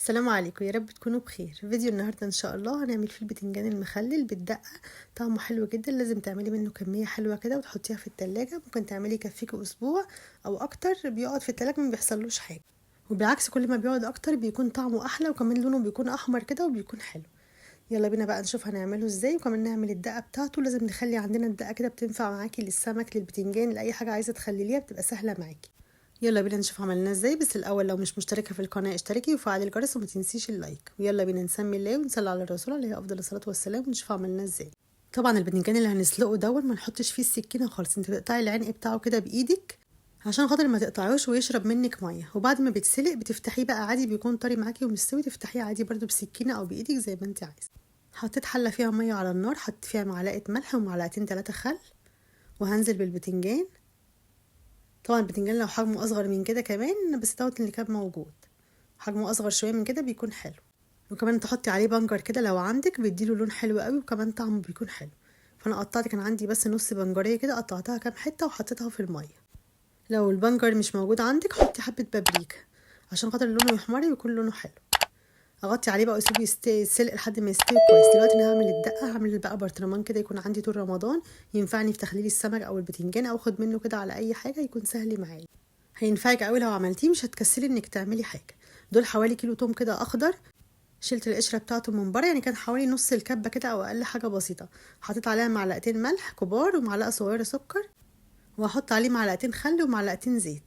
السلام عليكم، يا رب تكونوا بخير. فيديو النهارده ان شاء الله هنعمل فيه البتنجان المخلل بالدقه. طعمه حلو جدا، لازم تعملي منه كميه حلوه كده وتحطيها في التلاجة. ممكن تعملي يكفيكي اسبوع او اكتر، بيقعد في التلاجة ما بيحصلوش حاجه. وبالعكس كل ما بيقعد اكتر بيكون طعمه احلى، وكمان لونه بيكون احمر كده وبيكون حلو. يلا بينا بقى نشوف هنعمله ازاي، وكمان نعمل الدقه بتاعته. لازم نخلي عندنا الدقه كده، بتنفع معاكي للسمك للبتنجان لاي حاجه عايزه تخليليها، بتبقى سهله معاكي. يلا بينا نشوف عملناه ازاي. بس الاول لو مش مشتركه في القناه اشتركي وفعلي الجرس وما تنسيش اللايك. ويلا بينا نسمي الله ونصلي على الرسول عليه افضل الصلاه والسلام ونشوف عملناه ازاي. طبعا البتنجان اللي هنسلقه ما نحطش فيه السكينه خالص، انت بتقطعي العنق بتاعه كده بايدك عشان خاطر ما تقطعوش ويشرب منك ميه. وبعد ما بيتسلق بتفتحيه بقى عادي، بيكون طري معاكي ومستوي، تفتحيه عادي برده بسكينه او بايدك زي ما انت عايزه. حطيت حله فيها ميه على النار، حطيت فيها معلقه ملح ومعلقتين 3 خل، وهنزل بالبتنجان. طبعا البتنجان لو حجمه اصغر من كده كمان، بس دوت اللي كان موجود، حجمه اصغر شويه من كده بيكون حلو. وكمان تحطي عليه بنجر كده لو عندك، بيديله لون حلو قوي وكمان طعمه بيكون حلو. فانا قطعت، كان عندي بس نص بنجريه كده، قطعتها كام حته وحطيتها في الميه. لو البنجر مش موجود عندك حطي حبه بابريكا عشان خاطر لونه يحمر ويكون لونه حلو. اغطي عليه بقى واسيبه يتسلق لحد ما يستوي كويس. دلوقتي انا هعمل الدقه، هعمل بقى برطمان كده يكون عندي طول رمضان، ينفعني في تخليل السمك او البتنجان، او اخد منه كده على اي حاجه يكون سهل معايا. هينفعك قوي لو عملتيه، مش هتكسلي انك تعملي حاجه. دول حوالي كيلو توم كده اخضر، شلت القشره بتاعته من بره، يعني كان حوالي نص الكبه كده او اقل حاجه بسيطه. حطيت عليها معلقتين ملح كبار ومعلقه صغيره سكر، وهحط عليه معلقتين خل ومعلقتين زيت.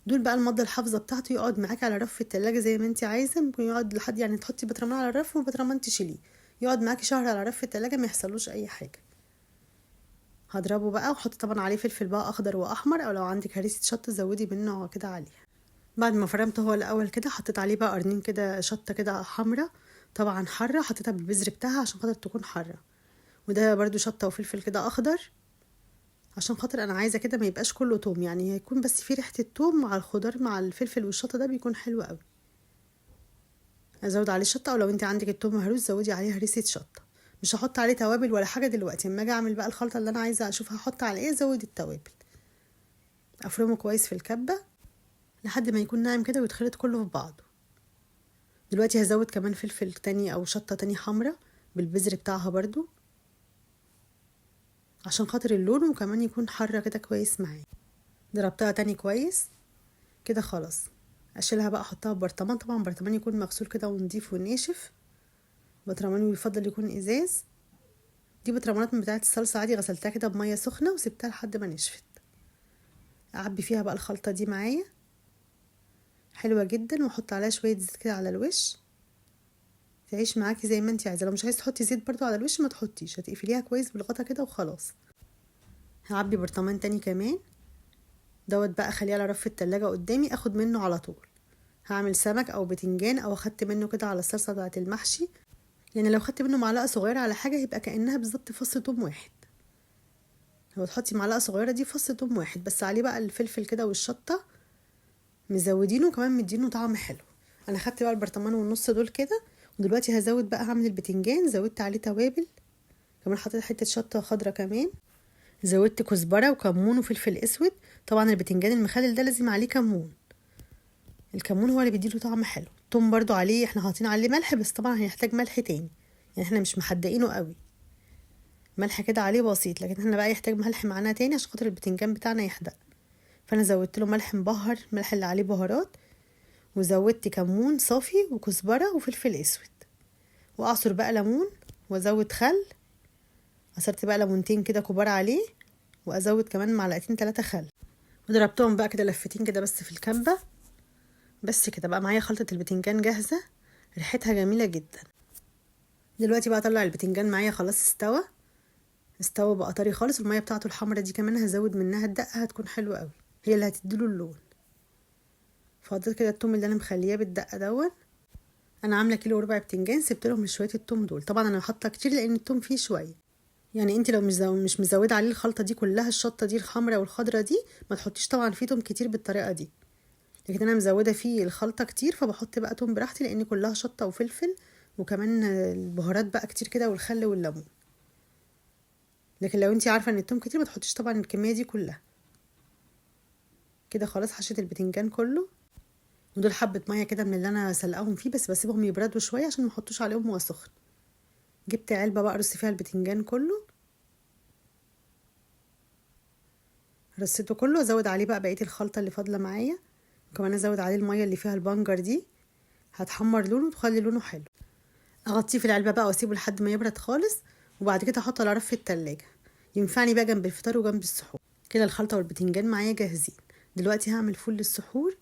دول بقى المادة الحافظة بتاعته، يقعد معاكي على رف التلاجة زي ما انت عايزة. ممكن يقعد لحد، يعني تحطي بطرمان على الرف وبطرمان تشيليه، يقعد معاكي شهر على رف التلاجة ما يحصلوش اي حاجة. هضربه بقى وحط طبعا عليه فلفل بقى اخضر واحمر، او لو عندك هريسة شطة زودي منه كده عليه. بعد ما فرمته هو الاول كده، حطيت عليه بقى قرنين كده شطة كده حمرة، طبعا حرة، حطيتها بالبذر بتاعها عشان خاطر تكون حرة. وده برضو شطة وفلفل كده اخضر، عشان خاطر انا عايزه كده ما يبقاش كله توم، يعني هيكون بس فيه ريحه التوم مع الخضار مع الفلفل والشطه، ده بيكون حلو قوي. ازود عليه شطه، او لو انت عندك التوم مهروس زودي عليه هريسه شطه. مش هحط عليه توابل ولا حاجه دلوقتي، اما اجي اعمل بقى الخلطه اللي انا عايزه اشوف هحط على ايه زود التوابل. افرمه كويس في الكبه لحد ما يكون ناعم كده ويتخلط كله في بعضه. دلوقتي هزود كمان فلفل تاني او شطه تاني حمرا بالبذر بتاعها برضو، عشان خاطر اللون وكمان يكون حرة كده كويس معايا. ضربتها تاني كويس كده، خلاص اشيلها بقى احطها في برطمان. طبعا برطمان يكون مغسول كده ونضيف وناشف، برطمان يفضل يكون ازاز. دي برطمانات من بتاعه الصلصه عادي، غسلتها كده بميه سخنه وسبتها لحد ما نشفت. اعبي فيها بقى الخلطه دي معايا، حلوه جدا، واحط عليها شويه زيت كده على الوش، تعيش معاكي زي ما انت عايزه. لو مش عايزه تحطي زيت برضو على الوش ما تحطيش، هتقفليها كويس بالغطا كده وخلاص. هعبي برطمان تاني كمان، دوت بقى خليه على رف التلاجة قدامي، اخد منه على طول. هعمل سمك او بتنجان، او اخدت منه كده على الصلصه بتاعه المحشي، يعني لو خدت منه معلقه صغيره على حاجه يبقى كانها بالظبط فص توم واحد. لو تحطي معلقه صغيره دي فص توم واحد بس، عليه بقى الفلفل كده والشطه مزودينه وكمان مدينه طعم حلو. انا خدت بقى البرطمان والنص دول كده، ودلوقتي هزود بقى، هعمل البتنجان زودت عليه توابل، كمان حطيت حته شطه خضرا، كمان زودت كزبره وكمون وفلفل اسود. طبعا البتنجان المخلل ده لازم عليه كمون، الكمون هو اللي بيديله طعم حلو. توم برضو عليه، احنا حاطين عليه ملح بس طبعا هيحتاج ملح تاني، يعني احنا مش محدقينه قوي، ملح كده عليه بسيط، لكن احنا بقى يحتاج ملح معانا تاني عشان خاطر البتنجان بتاعنا يحدق. فانا زودت له ملح مبهر، ملح اللي عليه بهارات، وزودت كمون صافي وكزبره وفلفل اسود، واعصر بقى ليمون، وازود خل، عصرت بقى ليمونتين كده كبار عليه، وازود كمان معلقتين 3 خل، وضربتهم بقى كده لفتين كده بس في الكبه. بس كده بقى معايا خلطه البتنجان جاهزه، ريحتها جميله جدا. دلوقتي بقى اطلع البتنجان معايا خلاص استوى بقى طري خالص. الميه بتاعته الحمرا دي كمان هزود منها الدقه، هتكون حلوه قوي، هي اللي هتديله اللون. فضلت كده التوم اللي انا مخليه بالدقه انا عامله كيلو وربع بتنجان، سبت لهم شويه التوم دول. طبعا انا حاطه كتير لان التوم فيه شويه، يعني انت لو مش مزوده عليه الخلطه دي كلها، الشطه دي الحمرا والخضرا دي، ما تحطيش طبعا فيه توم كتير بالطريقه دي. لكن انا مزوده فيه الخلطه كتير، فبحط بقى توم براحتي لان كلها شطه وفلفل، وكمان البهارات بقى كتير كده والخل والليمون. لكن لو انت عارفه ان التوم كتير ما تحطيش طبعا الكميه دي كلها. كده خلاص حشيت البتنجان كله، ودول حبه ميه كده من اللي انا سلقاهم فيه، بس بسيبهم يبردوا شويه عشان ما احطوش عليهم وهو سخن. جبت علبه بقى ارص فيها البتنجان كله، رصيته كله، وازود عليه بقى بقيه الخلطه اللي فاضله معايا، وكمان ازود عليه الميه اللي فيها البنجر دي، هتحمر لونه وتخلي لونه حلو. اغطيه في العلبه بقى واسيبه لحد ما يبرد خالص، وبعد كده احطه على رف في التلاجة، ينفعني بقى جنب الفطار وجنب السحور. كده الخلطه والبتنجان معايا جاهزين. دلوقتي هعمل فول للسحور.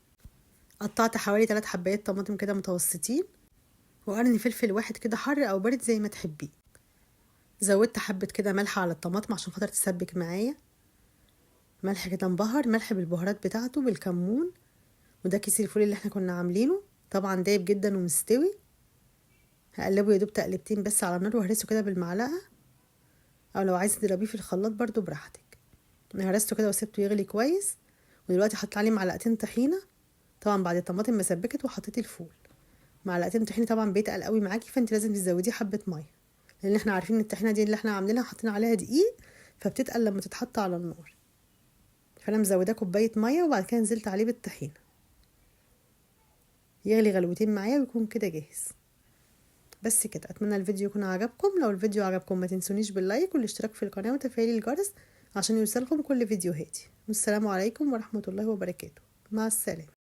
قطعت حوالي 3 حبايات طماطم كده متوسطين، وقرن فلفل واحد كده حر او بارد زي ما تحبيه. زودت حبه كده ملح على الطماطم عشان خاطر تسبك معايا، ملح كده مبهر، ملح بالبهارات بتاعته بالكمون. وده كيس الفول اللي احنا كنا عاملينه، طبعا دايب جدا ومستوي. هقلبه يا دوب تقلبتين بس على النار، وهرسه كده بالمعلقه، او لو عايزه تضربيه في الخلاط برضو براحتك. انا هرسته كده وسبته يغلي كويس. ودلوقتي حط عليه معلقتين طحينه، طبعا بعد الطماطم ما سبكت وحطيت الفول. معلقتين طحينه طبعا بيتقل قوي معاكي، فانت لازم تزوديه حبه ميه، لان احنا عارفين ان الطحينه دي اللي احنا عاملينها حاطين عليها دقيق، فبتتقل لما تتحط على النار. فانا مزوده كوبايه ميه، وبعد كده نزلت عليه بالطحينه، يغلي غلوتين معايا ويكون كده جاهز. بس كده، اتمنى الفيديو يكون عجبكم. لو الفيديو عجبكم ما تنسونيش باللايك والاشتراك في القناه وتفعيل الجرس عشان يوصلكم كل فيديوهاتي. والسلام عليكم ورحمه الله وبركاته. مع السلامه.